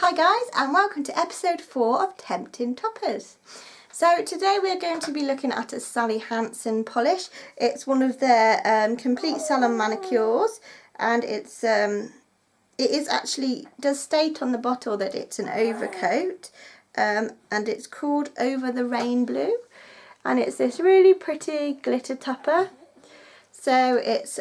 Hi guys, and welcome to episode 4 of Tempting Toppers. So today we're going to be looking at a Sally Hansen polish. It's one of their complete salon manicures, and it is actually, does state on the bottle that it's an overcoat, and it's called Over the Rain Blue, and it's this really pretty glitter topper. So it's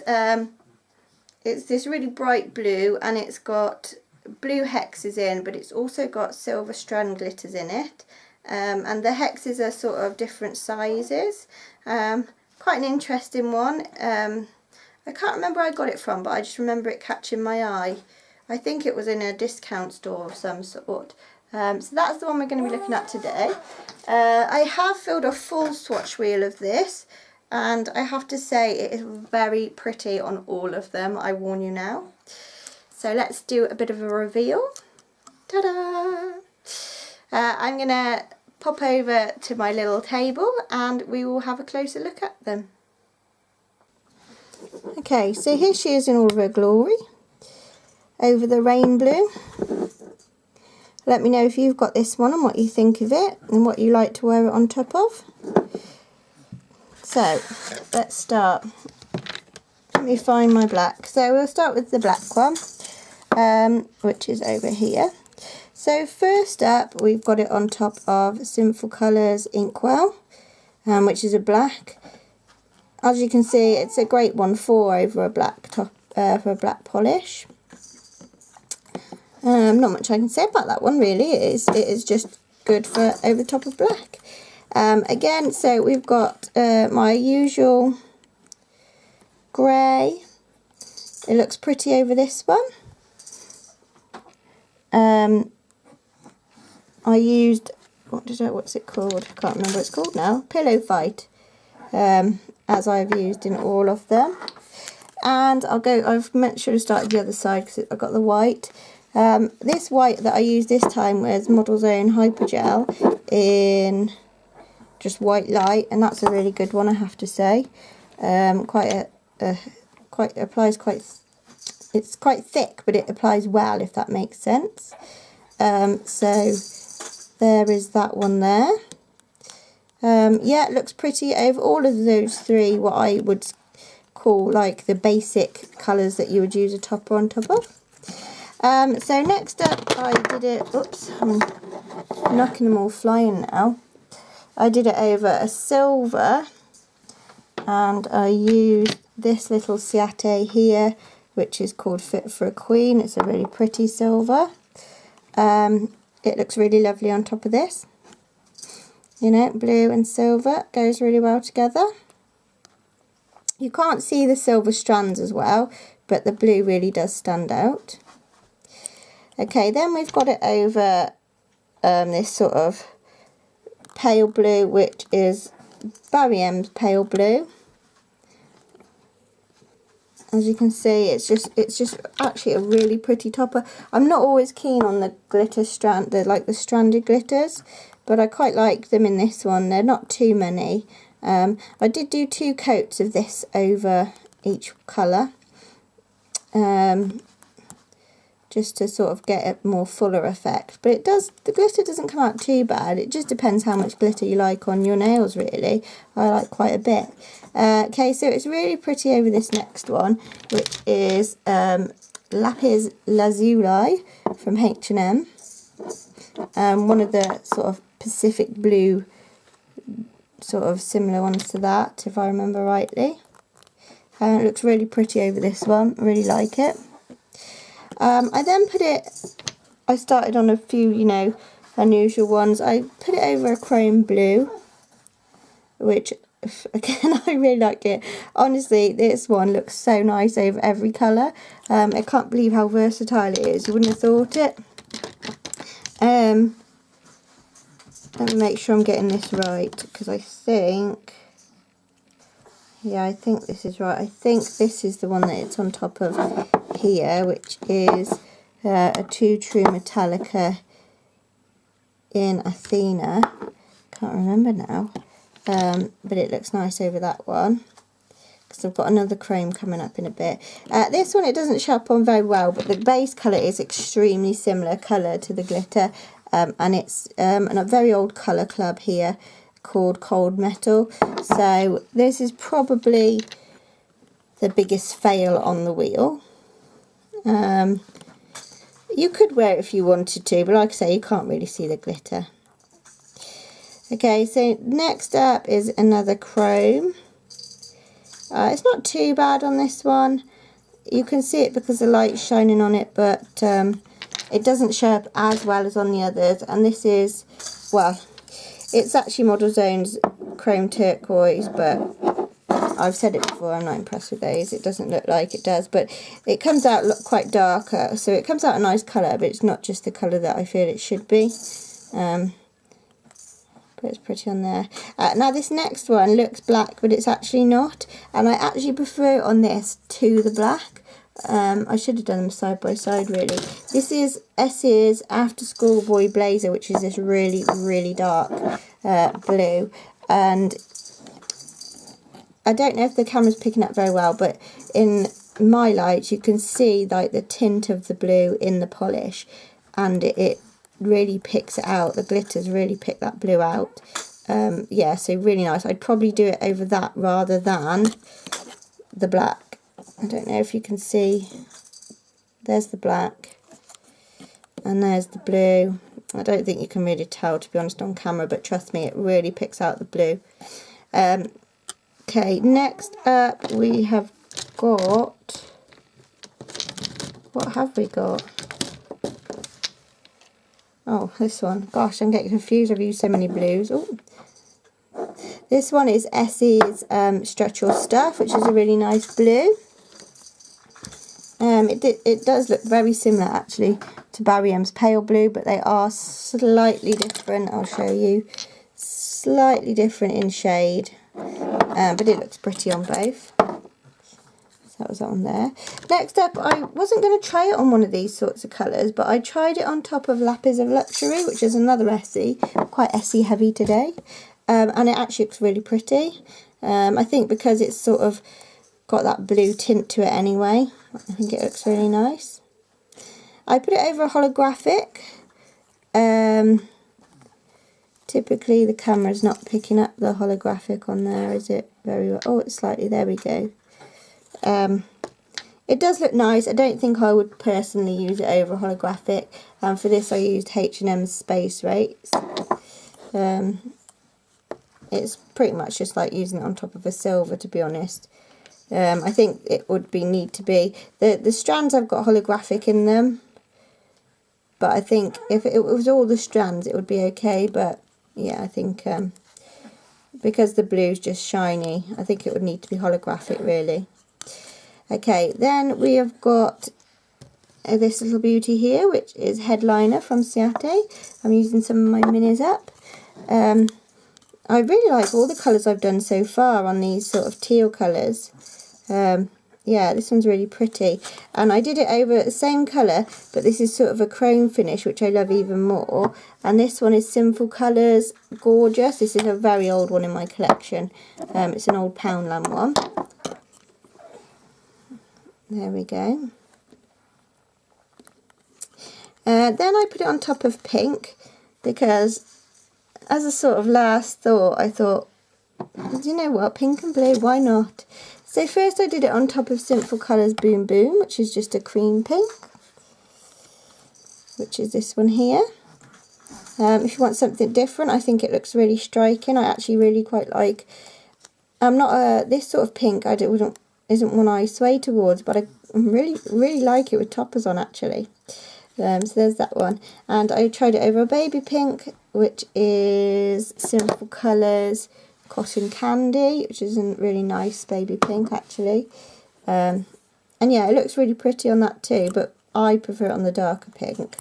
this really bright blue, and it's got blue hexes in, but it's also got silver strand glitters in it, and the hexes are sort of different sizes. Quite an interesting one. I can't remember where I got it from, but I just remember it catching my eye. I think it was in a discount store of some sort. So that's the one we're going to be looking at today. I have filled a full swatch wheel of this, and I have to say it is very pretty on all of them, I warn you now. So let's do a bit of a reveal. Ta-da! I'm going to pop over to my little table and we will have a closer look at them. Okay, so here she is in all of her glory. Over the Rain Blue. Let me know if you've got this one and what you think of it and what you like to wear it on top of. So, let's start. Let me find my black. So we'll start with the black one, which is over here. So first up, we've got it on top of Sinful Colours Inkwell, which is a black. As you can see, it's a great one for over a black top, for a black polish. Not much I can say about that one really. It is just good for over the top of black. Again, so we've got my usual grey. It looks pretty over this one. I used, what's it called? I can't remember what it's called now. Pillow Fight, as I've used in all of them. And I've should have started the other side because I've got the white. This white that I used this time was Model's Own Hypergel in just white light, and that's a really good one, I have to say. It's quite thick, but it applies well, if that makes sense. So there is that one there. Yeah, it looks pretty over all of those three, what I would call like the basic colours that you would use a topper on top of. So next up I did it, oops, I'm knocking them all flying now. I did it over a silver, and I used this little Ciate here, which is called Fit for a Queen. It's a really pretty silver. It looks really lovely on top of this. You know, blue and silver goes really well together. You can't see the silver strands as well, but the blue really does stand out. Okay, then we've got it over this sort of pale blue, which is Barry M's pale blue. As you can see, it's just actually a really pretty topper. I'm not always keen on the glitter strand, the stranded glitters, but I quite like them in this one. They're not too many. I did do 2 coats of this over each colour, just to sort of get a more fuller effect. But the glitter doesn't come out too bad. It just depends how much glitter you like on your nails, really. I like quite a bit. Okay, so it's really pretty over this next one, which is Lapis Lazuli from H&M. One of the sort of Pacific blue, sort of similar ones to that, if I remember rightly. It looks really pretty over this one. I really like it. I then I started on a few, you know, unusual ones. I put it over a chrome blue, which, again, I really like it. Honestly, this one looks so nice over every colour. I can't believe how versatile it is. You wouldn't have thought it. Let me make sure I'm getting this right, because I think, yeah, I think this is right. I think this is the one that it's on top of here, which is a Too True Metallica in Athena. Can't remember now, but it looks nice over that one. because I've got another chrome coming up in a bit. This one, it doesn't show up on very well, but the base colour is extremely similar colour to the glitter, and it's a very old colour club here called Cold Metal. So this is probably the biggest fail on the wheel. You could wear it if you wanted to, but like I say, you can't really see the glitter. Okay, so next up is another chrome. It's not too bad on this one. You can see it because the light's shining on it, but it doesn't show up as well as on the others. And this is, well, it's actually Model Zone's Chrome Turquoise, but I've said it before, I'm not impressed with those. It doesn't look like it does, but it comes out quite darker, so it comes out a nice colour, but it's not just the colour that I feel it should be. But it's pretty on there. Now this next one looks black, but it's actually not, and I actually prefer it on this to the black. I should have done them side by side really. This is Essie's After School Boy Blazer, which is this really, really dark blue, and I don't know if the camera's picking up very well, but in my light you can see like the tint of the blue in the polish, and it really picks it out. The glitters really pick that blue out. Yeah, so really nice. I'd probably do it over that rather than the black. I don't know if you can see. There's the black and there's the blue. I don't think you can really tell, to be honest, on camera, but trust me, it really picks out the blue. Okay, next up we have got, what have we got? Oh, this one. Gosh, I'm getting confused. I've used so many blues. Oh, this one is Essie's Stretch Your Stuff, which is a really nice blue. It does look very similar actually to Barry M's Pale Blue, but they are slightly different. I'll show you. Slightly different in shade, but it looks pretty on both. So that was that one there. Next up, I wasn't going to try it on one of these sorts of colours, but I tried it on top of Lapis of Luxury, which is another Essie, quite Essie heavy today, and it actually looks really pretty. I think because it's sort of got that blue tint to it anyway, I think it looks really nice. I put it over a holographic. Typically the camera's not picking up the holographic on there, is it? Very well. Oh, it's slightly, there we go. It does look nice. I don't think I would personally use it over holographic. For this I used H&M's Space Rates. It's pretty much just like using it on top of a silver, to be honest. I think it would need to be. The strands I've got holographic in them, but I think if it was all the strands it would be okay, but yeah, I think because the blue's just shiny, I think it would need to be holographic really. Okay, then we have got this little beauty here, which is Headliner from Ciate. I'm using some of my minis up. I really like all the colours I've done so far on these sort of teal colours. Yeah, this one's really pretty. And I did it over the same colour, but this is sort of a chrome finish, which I love even more. And this one is Sinful Colours Gorgeous. This is a very old one in my collection. It's an old Poundland one. There we go. Then I put it on top of pink because as a sort of last thought, I thought, do you know what, pink and blue, why not? So first I did it on top of Sinful Colours Boom Boom, which is just a cream pink, which is this one here. If you want something different, I think it looks really striking. I actually really quite like, I'm not this sort of pink, isn't one I sway towards, but I really like it with toppers on actually. So there's that one. And I tried it over a baby pink, which is Sinful Colours Cotton Candy, which is a really nice baby pink actually. And yeah, it looks really pretty on that too, but I prefer it on the darker pink.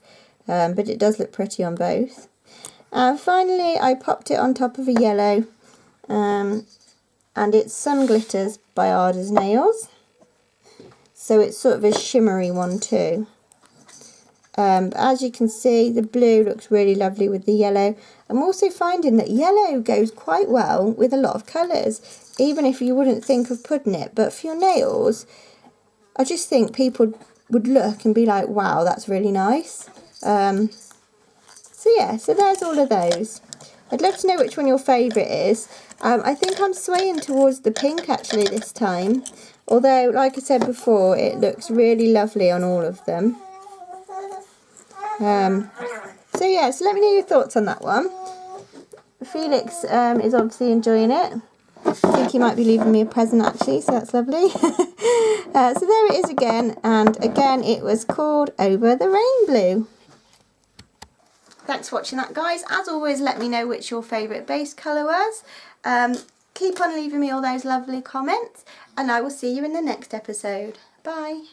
But it does look pretty on both. Finally, I popped it on top of a yellow, and it's Sun Glitters by Ada's Nails. So it's sort of a shimmery one too. But as you can see, the blue looks really lovely with the yellow. I'm also finding that yellow goes quite well with a lot of colours, even if you wouldn't think of putting it. But for your nails, I just think people would look and be like, wow, that's really nice. So yeah, so there's all of those. I'd love to know which one your favourite is. I think I'm swaying towards the pink actually this time. Although, like I said before, it looks really lovely on all of them. So yeah, so let me know your thoughts on that one. Felix is obviously enjoying it. I think he might be leaving me a present actually, so that's lovely. So there it is again, and again it was called Over the Rainblue. Thanks for watching that, guys. As always, let me know which your favourite base colour was. Keep on leaving me all those lovely comments, and I will see you in the next episode. Bye.